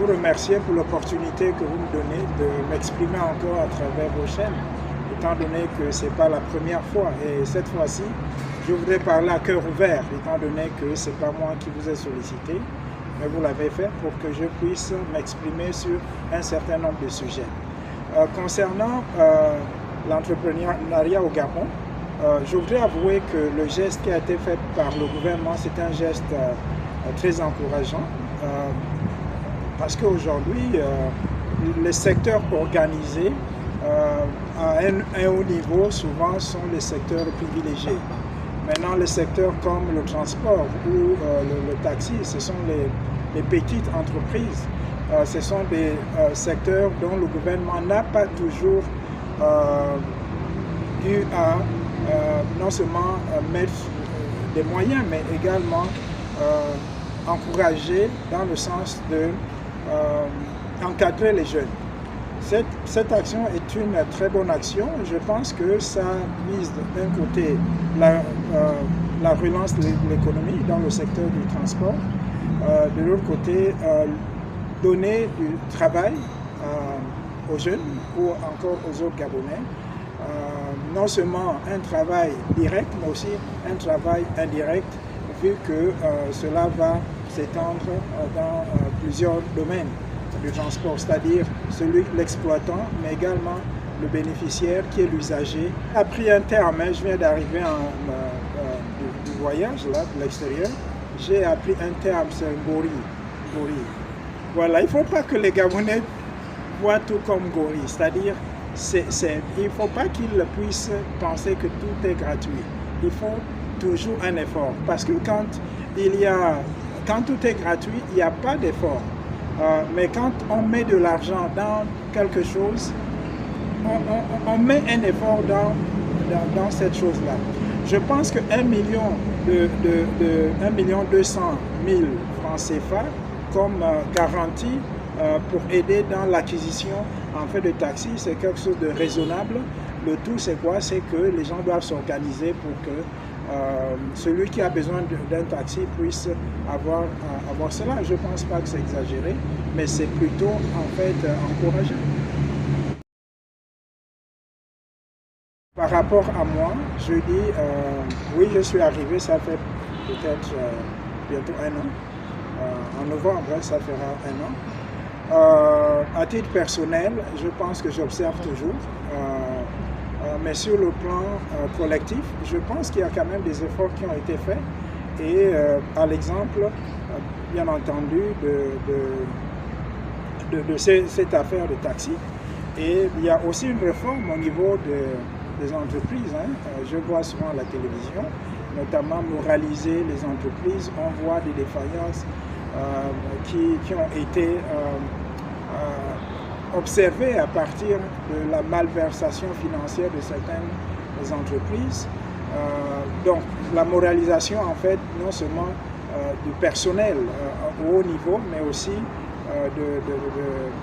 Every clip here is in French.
vous remercier pour l'opportunité que vous me donnez de m'exprimer encore à travers vos chaînes, étant donné que ce n'est pas la première fois. Et cette fois-ci, je voudrais parler à cœur ouvert, étant donné que ce n'est pas moi qui vous ai sollicité, mais vous l'avez fait pour que je puisse m'exprimer sur un certain nombre de sujets. Concernant l'entrepreneuriat au Gabon, je voudrais avouer que le geste qui a été fait par le gouvernement, c'est un geste très encourageant. Parce qu'aujourd'hui, les secteurs organisés à un haut niveau, souvent, sont les secteurs privilégiés. Maintenant, les secteurs comme le transport ou le taxi, ce sont les petites entreprises. Ce sont des secteurs dont le gouvernement n'a pas toujours eu à non seulement mettre des moyens, mais également encourager dans le sens de encadrer les jeunes. Cette action est une très bonne action. Je pense que ça mise d'un côté la relance de l'économie dans le secteur du transport, de l'autre côté donner du travail aux jeunes ou encore aux autres Gabonais. Non seulement un travail direct, mais aussi un travail indirect, vu que cela va s'étendre dans plusieurs domaines du transport, c'est-à-dire celui de l'exploitant, mais également le bénéficiaire qui est l'usager. A pris un terme, je viens d'arriver du voyage là, de l'extérieur, j'ai appris un terme, c'est un gorille. Voilà, il ne faut pas que les Gabonais voient tout comme gorille, c'est-à-dire il ne faut pas qu'ils puissent penser que tout est gratuit. Il faut toujours un effort, parce que quand tout est gratuit, il n'y a pas d'effort. Mais quand on met de l'argent dans quelque chose, on met un effort dans cette chose-là. Je pense que 1 million 200 000 francs CFA comme garantie pour aider dans l'acquisition en fait de taxis, c'est quelque chose de raisonnable. Le tout, c'est quoi? C'est que les gens doivent s'organiser pour que celui qui a besoin d'un taxi puisse avoir cela. Je ne pense pas que c'est exagéré, mais c'est plutôt en fait encourageant. Par rapport à moi, je dis oui, je suis arrivé, ça fait peut-être bientôt 1 an. En novembre, ça fera 1 an. À titre personnel, je pense que j'observe toujours. Mais sur le plan collectif, je pense qu'il y a quand même des efforts qui ont été faits. Et à l'exemple, bien entendu, de cette affaire de taxi. Et il y a aussi une réforme au niveau des entreprises. Je vois souvent à la télévision, notamment moraliser les entreprises. On voit des défaillances qui ont été observé à partir de la malversation financière de certaines entreprises. Donc la moralisation en fait non seulement du personnel au haut niveau, mais aussi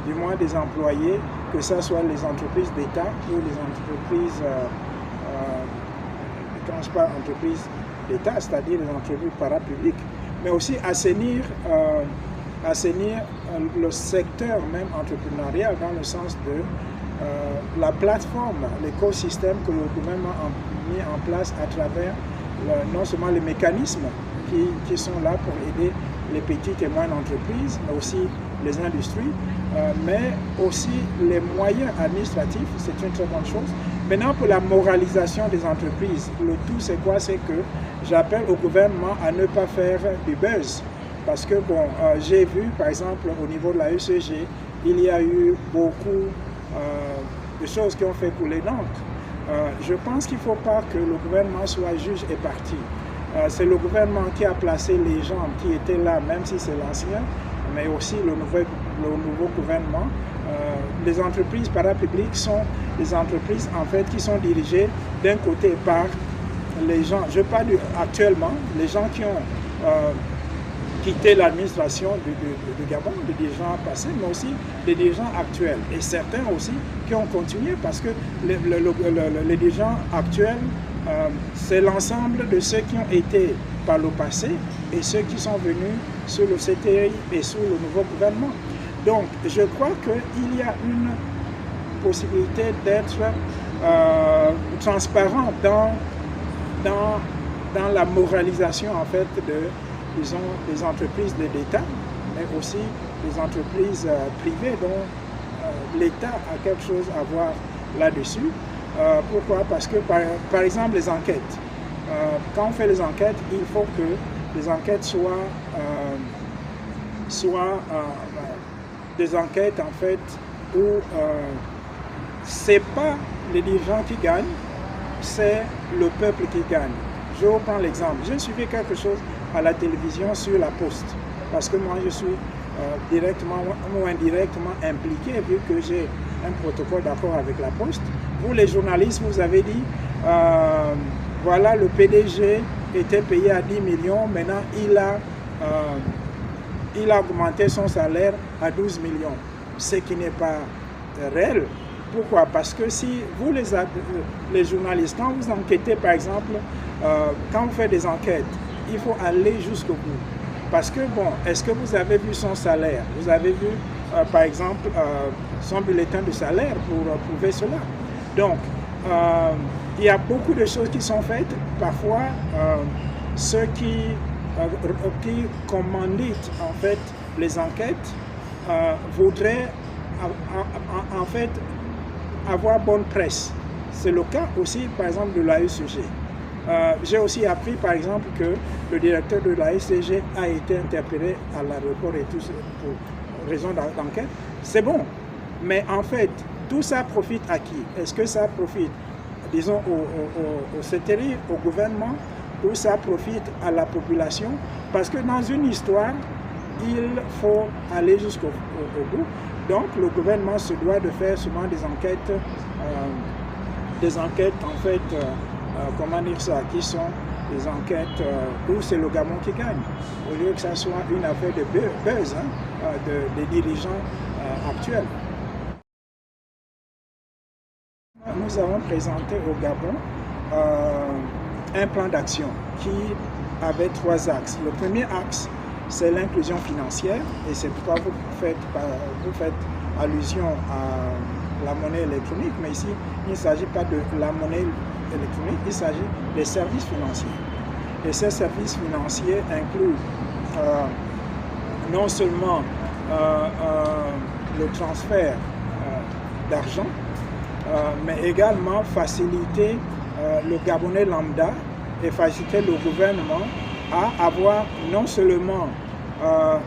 du moins des employés, que ce soit les entreprises d'État ou les entreprises, quand je parle entreprises d'État, c'est-à-dire les entreprises parapubliques, mais aussi assainir le secteur même entrepreneurial dans le sens de la plateforme, l'écosystème que le gouvernement a mis en place à travers non seulement les mécanismes qui sont là pour aider les petites et moyennes entreprises, mais aussi les industries, mais aussi les moyens administratifs, c'est une très bonne chose. Maintenant, pour la moralisation des entreprises, le tout c'est quoi? C'est que j'appelle au gouvernement à ne pas faire du buzz. Parce que, bon, j'ai vu, par exemple, au niveau de la ECG, il y a eu beaucoup de choses qui ont fait couler l'encre. Je pense qu'il ne faut pas que le gouvernement soit juge et parti. C'est le gouvernement qui a placé les gens qui étaient là, même si c'est l'ancien, mais aussi le nouveau gouvernement. Les entreprises parapubliques sont des entreprises, en fait, qui sont dirigées d'un côté par les gens, je parle actuellement, les gens qui ont quitté l'administration du Gabon, des dirigeants passés, mais aussi des dirigeants actuels. Et certains aussi qui ont continué parce que les dirigeants actuels, c'est l'ensemble de ceux qui ont été par le passé et ceux qui sont venus sous le CTI et sous le nouveau gouvernement. Donc, je crois qu'il y a une possibilité d'être transparent dans la moralisation, en fait, disons, des entreprises de l'État, mais aussi des entreprises privées dont l'État a quelque chose à voir là-dessus. Pourquoi? Parce que, par exemple, les enquêtes. Quand on fait les enquêtes, il faut que les enquêtes soient des enquêtes, en fait, où c'est pas les dirigeants qui gagnent, c'est le peuple qui gagne. Je reprends l'exemple. J'ai suivi quelque chose à la télévision sur la Poste, parce que moi, je suis directement ou indirectement impliqué, vu que j'ai un protocole d'accord avec la Poste. Vous, les journalistes, vous avez dit, voilà, le PDG était payé à 10 millions, maintenant il a augmenté son salaire à 12 millions, ce qui n'est pas réel. Pourquoi? Parce que si vous, les journalistes, quand vous enquêtez, par exemple, quand vous faites des enquêtes, il faut aller jusqu'au bout. Parce que, bon, est-ce que vous avez vu son salaire? Vous avez vu, par exemple, son bulletin de salaire pour prouver cela? Donc, il y a beaucoup de choses qui sont faites. Parfois, ceux qui commanditent, en fait, les enquêtes voudraient, en fait, avoir bonne presse. C'est le cas aussi, par exemple, de l'AECG. J'ai aussi appris, par exemple, que le directeur de l'AECG a été interpellé à l'aéroport et tout pour raison d'enquête. C'est bon, mais en fait, tout ça profite à qui? Est-ce que ça profite, disons, au CTRI, au gouvernement, ou ça profite à la population? Parce que dans une histoire, il faut aller jusqu'au bout. Donc, le gouvernement se doit de faire souvent des enquêtes en fait, comment dire ça, qui sont des enquêtes où c'est le Gabon qui gagne, au lieu que ça soit une affaire de buzz des dirigeants actuels. Nous avons présenté au Gabon un plan d'action qui avait 3 axes. Le premier axe, c'est l'inclusion financière, et c'est pourquoi vous faites allusion à la monnaie électronique, mais ici, il ne s'agit pas de la monnaie électronique, il s'agit des services financiers. Et ces services financiers incluent non seulement le transfert d'argent, mais également faciliter le Gabonais lambda et faciliter le gouvernement à avoir non seulement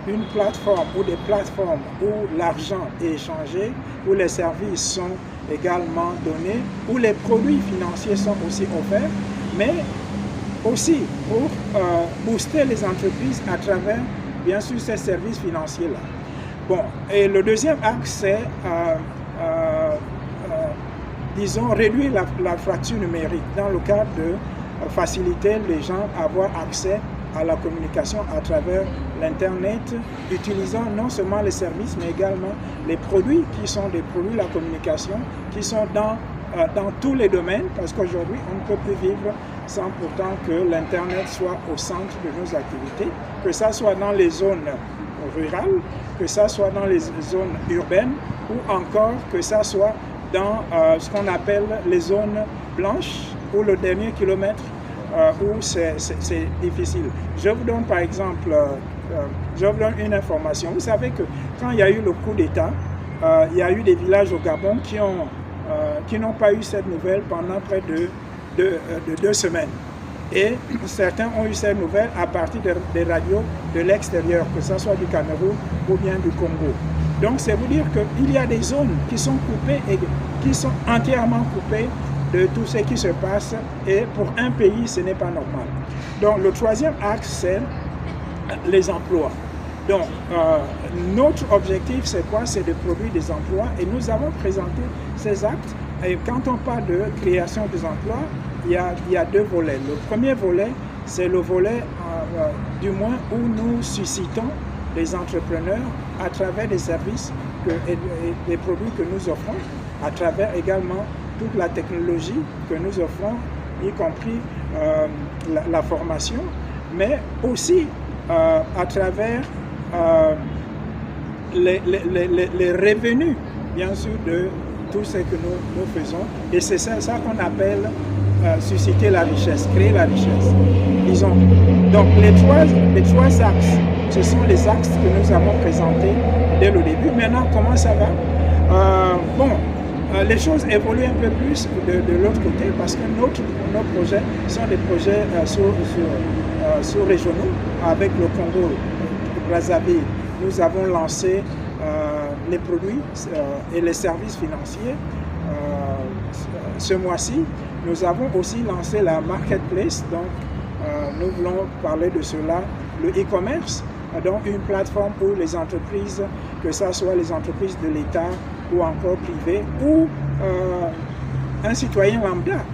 une plateforme ou des plateformes où l'argent est échangé, où les services sont également donnés, où les produits financiers sont aussi offerts, mais aussi pour booster les entreprises à travers, bien sûr, ces services financiers-là. Bon, et le deuxième axe, c'est, disons, réduire la fracture numérique dans le cadre de faciliter les gens à avoir accès à la communication à travers l'Internet, utilisant non seulement les services, mais également les produits qui sont des produits de la communication, qui sont dans tous les domaines, parce qu'aujourd'hui, on ne peut plus vivre sans pourtant que l'Internet soit au centre de nos activités, que ça soit dans les zones rurales, que ça soit dans les zones urbaines, ou encore que ça soit dans ce qu'on appelle les zones blanches, ou le dernier kilomètre, où c'est difficile. Je vous donne par exemple, je vous donne une information. Vous savez que quand il y a eu le coup d'État, il y a eu des villages au Gabon qui n'ont pas eu cette nouvelle pendant près de 2 semaines. Et certains ont eu cette nouvelle à partir des radios de l'extérieur, que ce soit du Cameroun ou bien du Congo. Donc c'est vous dire qu'il y a des zones qui sont coupées et qui sont entièrement coupées de tout ce qui se passe, et pour un pays, ce n'est pas normal. Donc le troisième axe, c'est les emplois. Donc notre objectif, c'est quoi? C'est de produire des emplois, et nous avons présenté ces actes. Et quand on parle de création des emplois, il y a 2 volets. Le premier volet, c'est le volet, du moins, où nous suscitons les entrepreneurs à travers des services et des produits que nous offrons, à travers également toute la technologie que nous offrons, y compris la formation, mais aussi à travers les revenus, bien sûr, de tout ce que nous faisons. Et c'est ça qu'on appelle susciter la richesse, créer la richesse. Disons. Donc les trois axes, ce sont les axes que nous avons présentés dès le début. Maintenant, comment ça va? Les choses évoluent un peu plus de l'autre côté parce que nos projets sont des projets sous-régionaux avec le Congo Brazzaville. Nous avons lancé les produits et les services financiers ce mois-ci. Nous avons aussi lancé la marketplace, donc nous voulons parler de cela, le e-commerce, donc une plateforme où les entreprises, que ce soit les entreprises de l'État ou encore privées, ou un citoyen lambda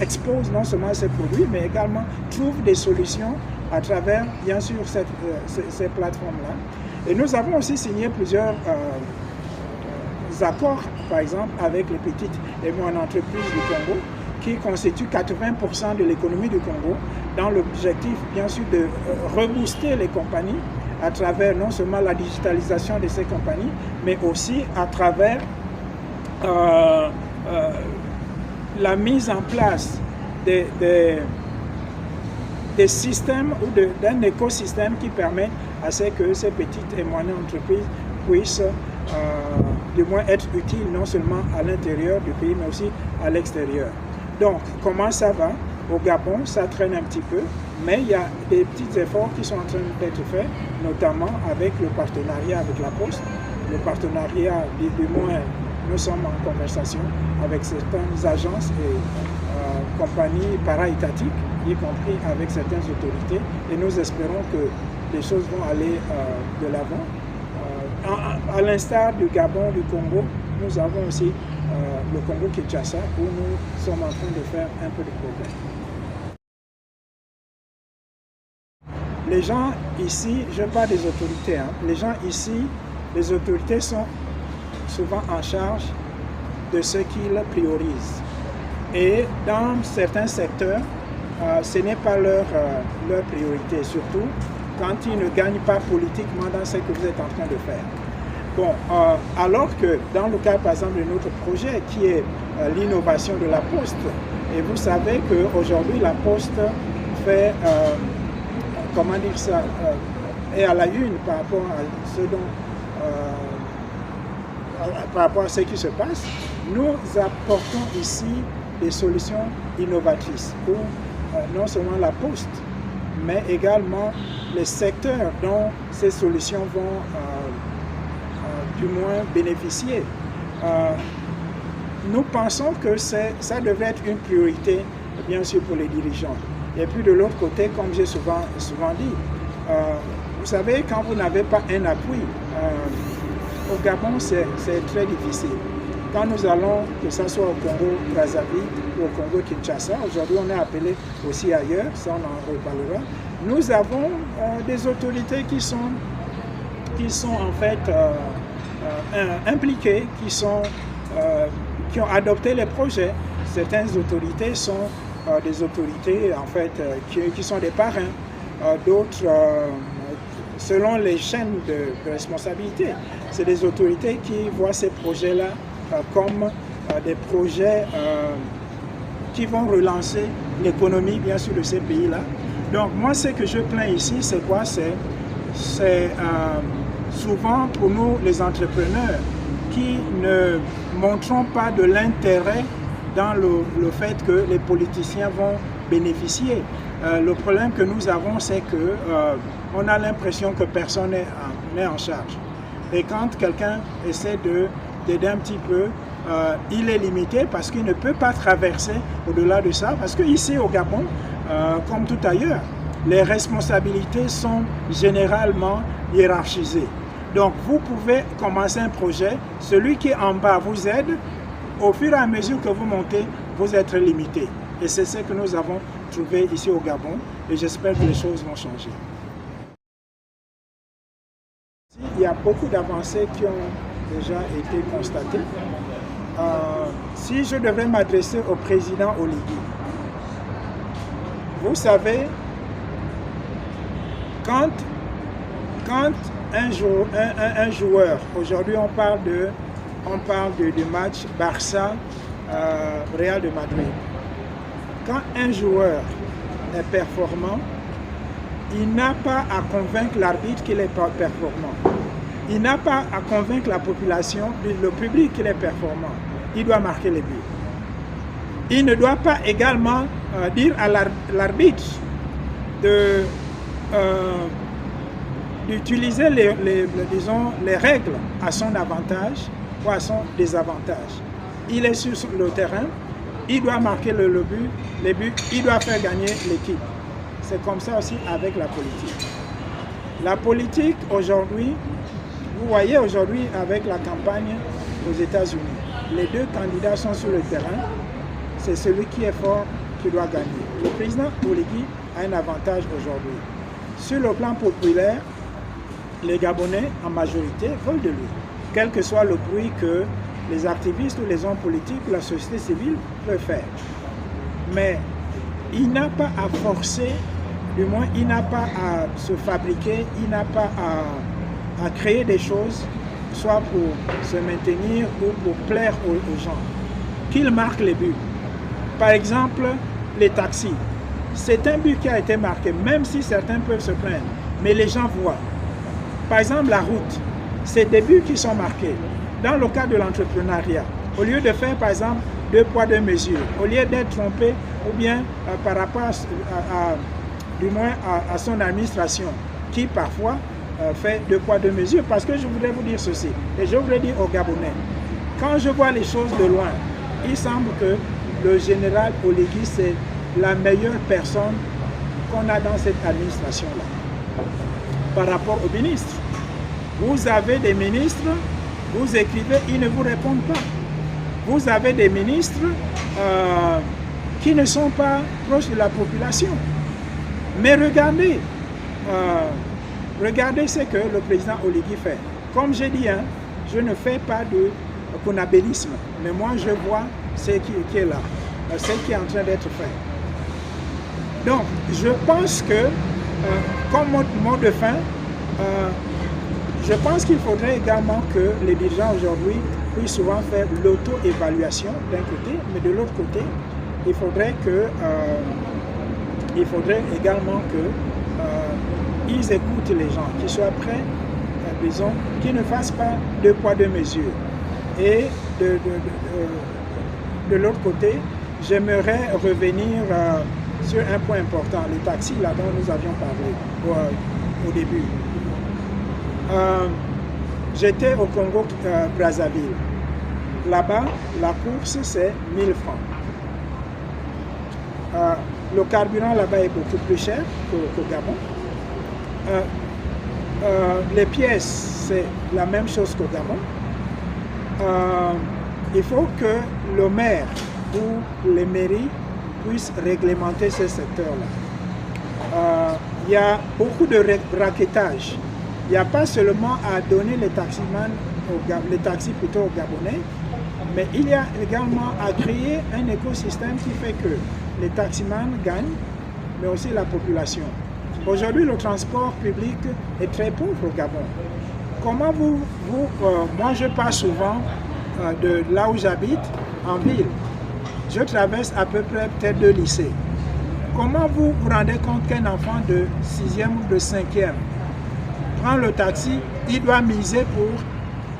expose non seulement ses produits, mais également trouve des solutions à travers, bien sûr, ces plateformes-là. Et nous avons aussi signé plusieurs accords, par exemple, avec les petites et moyennes entreprises du Congo, qui constituent 80% de l'économie du Congo, dans l'objectif, bien sûr, de rebooster les compagnies à travers non seulement la digitalisation de ces compagnies, mais aussi à travers la mise en place des systèmes ou d'un écosystème qui permet à ce que ces petites et moyennes entreprises puissent du moins être utiles non seulement à l'intérieur du pays, mais aussi à l'extérieur. Donc, comment ça va? Au Gabon, ça traîne un petit peu, mais il y a des petits efforts qui sont en train d'être faits, notamment avec le partenariat avec la Poste. Le partenariat, du moins, nous sommes en conversation avec certaines agences et compagnies para-étatiques, y compris avec certaines autorités, et nous espérons que les choses vont aller de l'avant. À l'instar du Gabon, du Congo, nous avons aussi le Congo-Kinshasa où nous sommes en train de faire un peu de progrès. Les gens ici, je parle des autorités, les gens ici, les autorités sont souvent en charge de ce qu'ils priorisent. Et dans certains secteurs, ce n'est pas leur priorité, surtout quand ils ne gagnent pas politiquement dans ce que vous êtes en train de faire. Bon, alors que dans le cas par exemple de notre projet qui est l'innovation de la Poste, et vous savez qu'aujourd'hui la Poste fait, comment dire ça, est à la une par rapport à ce par rapport à ce qui se passe, nous apportons ici des solutions innovatrices pour non seulement la Poste, mais également les secteurs dont ces solutions vont du moins bénéficier. Nous pensons que ça devrait être une priorité, bien sûr, pour les dirigeants. Et puis de l'autre côté, comme j'ai souvent dit, vous savez, quand vous n'avez pas un appui, au Gabon, c'est très difficile. Quand nous allons, que ce soit au Congo Brazzaville ou au Congo Kinshasa, aujourd'hui on est appelé aussi ailleurs, ça on en reparlera, nous avons des autorités qui sont en fait impliquées, qui ont adopté les projets. Certaines autorités sont des autorités en fait qui sont des parrains, d'autres selon les chaînes de responsabilité. C'est des autorités qui voient ces projets-là comme des projets qui vont relancer l'économie, bien sûr, de ces pays-là. Donc, moi, ce que je plains ici, c'est quoi? C'est souvent pour nous, les entrepreneurs, qui ne montrons pas de l'intérêt dans le fait que les politiciens vont bénéficier. Le problème que nous avons, c'est que on a l'impression que personne n'est en charge. Et quand quelqu'un essaie d'aider un petit peu, il est limité parce qu'il ne peut pas traverser au-delà de ça. Parce qu'ici au Gabon, comme tout ailleurs, les responsabilités sont généralement hiérarchisées. Donc vous pouvez commencer un projet, celui qui est en bas vous aide, au fur et à mesure que vous montez, vous êtes limité. Et c'est ce que nous avons trouvé ici au Gabon et j'espère que les choses vont changer. Il y a beaucoup d'avancées qui ont déjà été constatées. Si je devais m'adresser au président Oligui, vous savez, quand un joueur, aujourd'hui on parle du match Barça-Real de Madrid. Quand un joueur est performant, il n'a pas à convaincre l'arbitre qu'il est performant. Il n'a pas à convaincre la population, le public qu'il est performant. Il doit marquer les buts. Il ne doit pas également dire à l'arbitre d'utiliser les règles à son avantage ou à son désavantage. Il est sur le terrain, il doit marquer les buts, il doit faire gagner l'équipe. C'est comme ça aussi avec la politique. La politique aujourd'hui, vous voyez aujourd'hui avec la campagne aux États-Unis, les deux candidats sont sur le terrain, c'est celui qui est fort qui doit gagner. Le président Oligui a un avantage aujourd'hui. Sur le plan populaire, les Gabonais en majorité veulent de lui, quel que soit le bruit que les activistes ou les hommes politiques ou la société civile peuvent faire. Mais il n'a pas à forcer, du moins il n'a pas à se fabriquer, il n'a pas à créer des choses, soit pour se maintenir ou pour plaire aux gens. Qu'il marque les buts. Par exemple, les taxis. C'est un but qui a été marqué, même si certains peuvent se plaindre, mais les gens voient. Par exemple, la route, c'est des buts qui sont marqués. Dans le cas de l'entrepreneuriat, au lieu de faire, par exemple, 2 poids, 2 mesures, au lieu d'être trompé, ou bien par rapport à son administration, qui parfois fait 2 poids, 2 mesures, parce que je voudrais vous dire ceci, et je voudrais dire aux Gabonais, quand je vois les choses de loin, il semble que le général Oligui, c'est la meilleure personne qu'on a dans cette administration-là, par rapport aux ministres. Vous avez des ministres, vous écrivez, ils ne vous répondent pas. Vous avez des ministres qui ne sont pas proches de la population. Mais regardez, regardez ce que le président Oligui fait. Comme j'ai dit, hein, je ne fais pas de conabélisme, mais moi je vois ce qui est là, ce qui est en train d'être fait. Donc, je pense que, comme mot de fin, je pense qu'il faudrait également que les dirigeants aujourd'hui puissent souvent faire l'auto-évaluation d'un côté, mais de l'autre côté, il faudrait également qu'ils écoutent les gens, qu'ils soient prêts, disons, qu'ils ne fassent pas 2 poids, 2 mesures. Et de l'autre côté, j'aimerais revenir sur un point important, les taxis là dont nous avions parlé au début. J'étais au Congo Brazzaville. Là-bas, la course c'est 1000 francs. Le carburant là-bas est beaucoup plus cher qu'au Gabon. Les pièces, c'est la même chose qu'au Gabon. Il faut que le maire ou les mairies puissent réglementer ce secteur-là. Il y a beaucoup de raquettage. Il n'y a pas seulement à donner les taxis plutôt aux Gabonais, mais il y a également à créer un écosystème qui fait que les taximans gagnent, mais aussi la population. Aujourd'hui, le transport public est très pauvre au Gabon. Comment moi je passe souvent de là où j'habite, en ville. Je traverse à peu près peut-être 2 lycées. Comment vous vous rendez compte qu'un enfant de 6e ou de 5e prend le taxi, il doit miser pour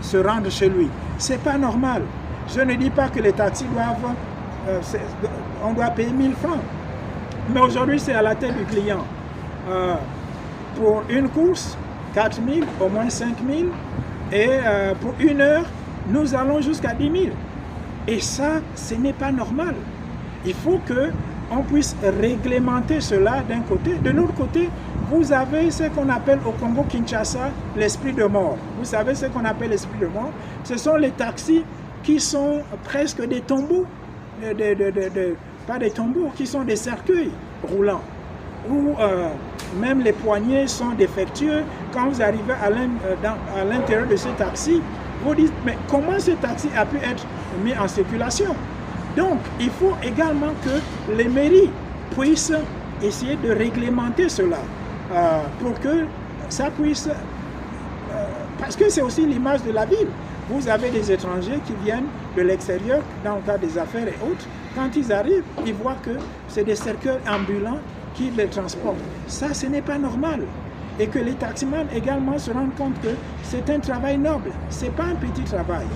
se rendre chez lui? C'est pas normal. Je ne dis pas que les taxis doivent, on doit payer 1000 francs. Mais aujourd'hui, c'est à la tête du client. Pour une course, 4000, au moins 5000. Et pour 1 heure, nous allons jusqu'à 10 000. Et ça, ce n'est pas normal. Il faut qu'on puisse réglementer cela d'un côté. De l'autre côté, vous avez ce qu'on appelle au Congo-Kinshasa l'esprit de mort. Vous savez ce qu'on appelle l'esprit de mort? Ce sont les taxis qui sont presque des tombeaux, pas des tombeaux, qui sont des cercueils roulants, où même les poignées sont défectueux. Quand vous arrivez à l'intérieur de ce taxi, vous dites, mais comment ce taxi a pu être mis en circulation? Donc, il faut également que les mairies puissent essayer de réglementer cela pour que ça puisse parce que c'est aussi l'image de la ville. Vous avez des étrangers qui viennent de l'extérieur, dans le cadre des affaires et autres. Quand ils arrivent, ils voient que c'est des cercueils ambulants qui les transportent. Ça, ce n'est pas normal. Et que les taximans également se rendent compte que c'est un travail noble. Ce n'est pas un petit travail.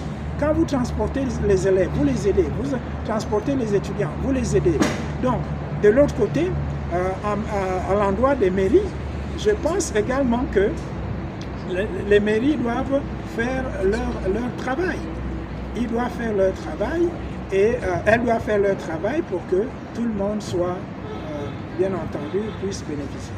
Quand vous transportez les élèves, vous les aidez. Vous transportez les étudiants, vous les aidez. Donc, de l'autre côté, à l'endroit des mairies, je pense également que les mairies doivent faire leur travail. Ils doivent faire leur travail et elles doivent faire leur travail pour que tout le monde soit, bien entendu, puisse bénéficier.